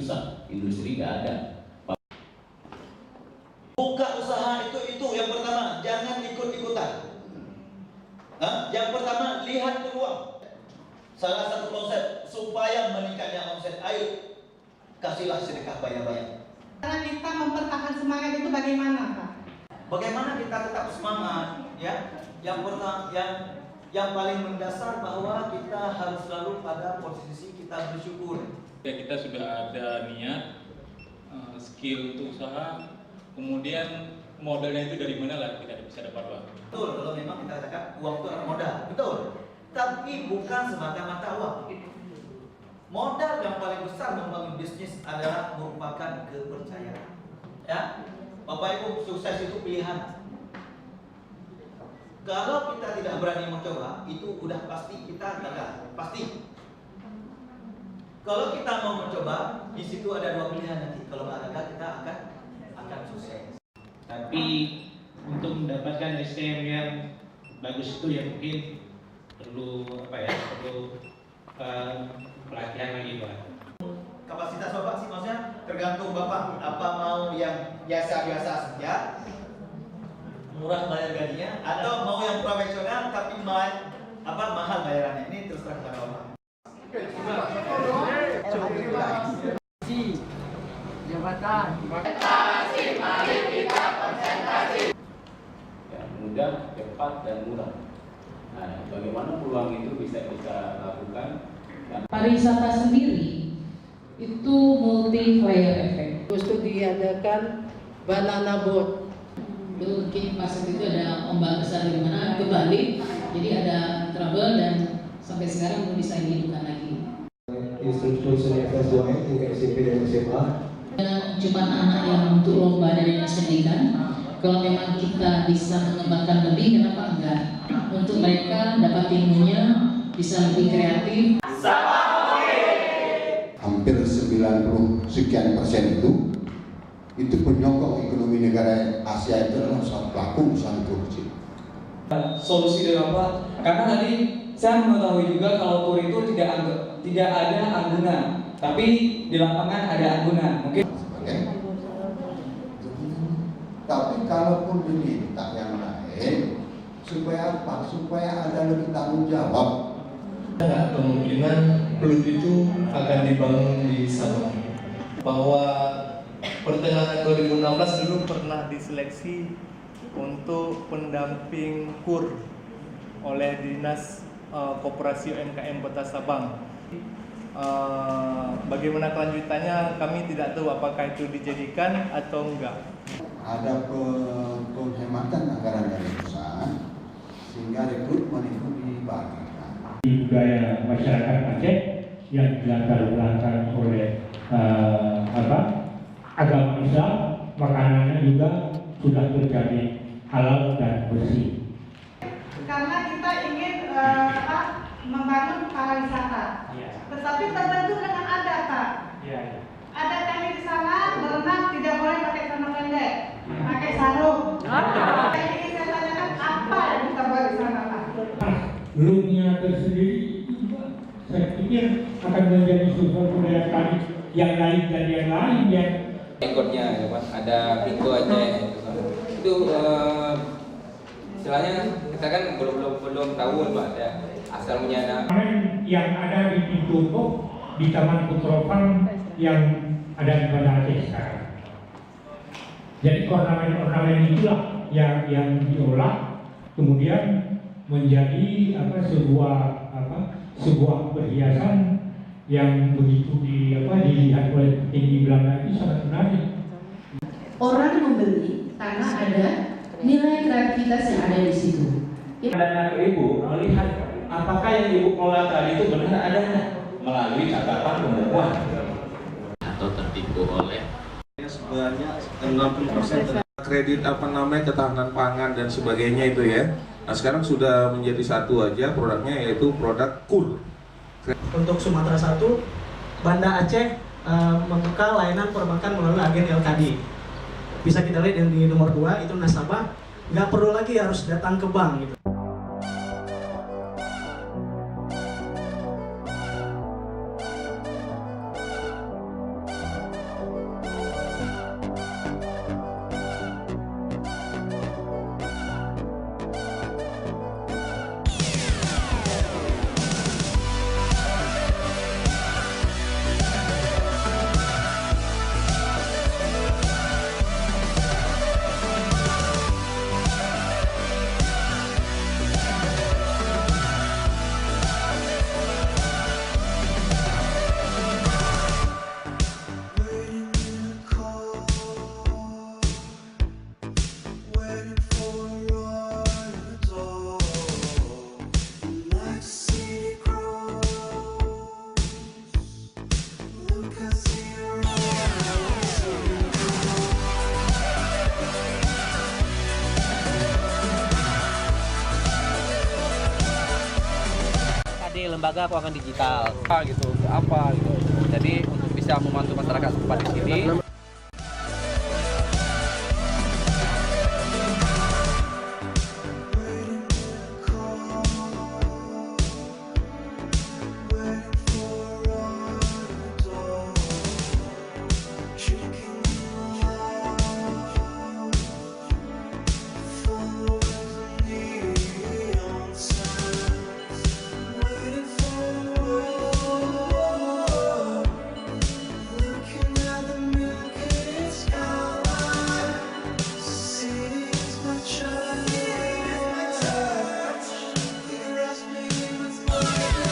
susah, industri nggak ada. Buka usaha itu yang pertama, jangan ikut-ikutan. Yang pertama, lihat peluang. Salah satu konsep supaya meningkatnya omset, ayo kasihlah sedekah bayar-bayar. Cara kita mempertahankan semangat itu bagaimana, Pak? Bagaimana kita tetap semangat, ya? Yang pertama, yang paling mendasar bahwa kita harus selalu pada posisi kita bersyukur. Ya, kita sudah ada niat, skill untuk usaha, kemudian modalnya itu dari mana lah kita bisa dapat uang. Betul, kalau memang kita katakan uang itu adalah modal, betul. Tapi bukan semata-mata uang. Modal yang paling besar membangun bisnis adalah merupakan kepercayaan. Ya, Bapak Ibu, sukses itu pilihan. Kalau kita tidak berani mencoba, itu udah pasti kita gagal, pasti. Kalau kita mau mencoba, di situ ada dua pilihan nanti. Kalau nggak gagal, kita akan sukses. Tapi untuk mendapatkan SDM yang bagus itu ya mungkin perlu pelatihan lagi, Pak. Kapasitas Bapak sih maksudnya tergantung Bapak, apa mau yang biasa-biasa saja, murah bayar gajinya, atau mau yang profesional tapi mahal bayarannya. Ini terus terang kepada Bapak. Jabatan. Ya, mudah, cepat, dan murah. Nah, bagaimana peluang itu bisa kita lakukan? Pariwisata sendiri itu multiplier effect. Terus itu diadakan banana boat. Mungkin pas itu ada ombak besar di mana ke Bali, jadi ada trouble dan sampai sekarang belum bisa dihidupkan lagi. Instruktur seni FS2M tingkat SMP dan SMA. Cuma anak yang untuk lomba dari dinas pendidikan. Kalau memang kita bisa mengembangkan lebih, kenapa enggak? Untuk mereka dapat ilmunya, bisa lebih kreatif. Hampir 90 sekian persen itu penyokong ekonomi negara Asia itu adalah pelaku usaha korupsi. Solusi dari apa? Karena tadi saya mengetahui juga kalau kur itu tidak ada anggunan, tapi di lapangan ada anggunan. Mungkin. Tapi kalaupun diminta yang lain, supaya apa? Supaya ada lebih tanggung jawab. Kemungkinan pelut itu akan dibangun di Sabang. Bahwa pertengahan 2016 dulu pernah diseleksi untuk pendamping KUR oleh Dinas Koperasi UMKM Kota Sabang. Bagaimana kelanjutannya kami tidak tahu apakah itu dijadikan atau enggak. Ada penghematan anggaran dari perusahaan sehingga rekrutmen itu dibagikan. Budaya masyarakat Aceh yang dilatar belakang oleh agama Islam, makanannya juga sudah terjadi halal dan bersih. Karena kita ingin membangun pariwisata, tetapi tertentu dengan adat, Pak. Adat kami di sana berenang tidak boleh pakai celana pendek, pakai sarung. Yang ingin saya tanyakan apa yang kita buat di sana, Pak? Lumnya tersendiri juga saya pikir akan menjadi sumber budaya kami yang lain dan yang lain yang ekornya ya Pak, ada pintu aja itu istilahnya kita kan belum tahu Pak ada asal munyana yang ada di pintu di Taman Putropan yang ada di Banda Aceh sekarang. Jadi ornamen-ornamen itulah yang diolah kemudian menjadi sebuah perhiasan yang begitu dilihat oleh tinggi Belanda itu sangat menarik. Orang membeli karena ada nilai kreativitas yang ada di situ. Dan Ibu melihat apakah yang Ibu kelola tadi itu benar adanya melalui catatan pembukuan atau tertipu oleh sebenarnya 60% kredit ketahanan pangan dan sebagainya itu ya. Nah sekarang sudah menjadi satu aja produknya yaitu produk KUR. Untuk Sumatera 1, Banda Aceh membuka layanan perbankan melalui agen LKD. Bisa kita lihat yang di nomor 2 itu nasabah nggak perlu lagi harus datang ke bank gitu. lembaga keuangan digital. Gitu, untuk apa gitu. Jadi untuk bisa membantu masyarakat tempat di sini. Touch,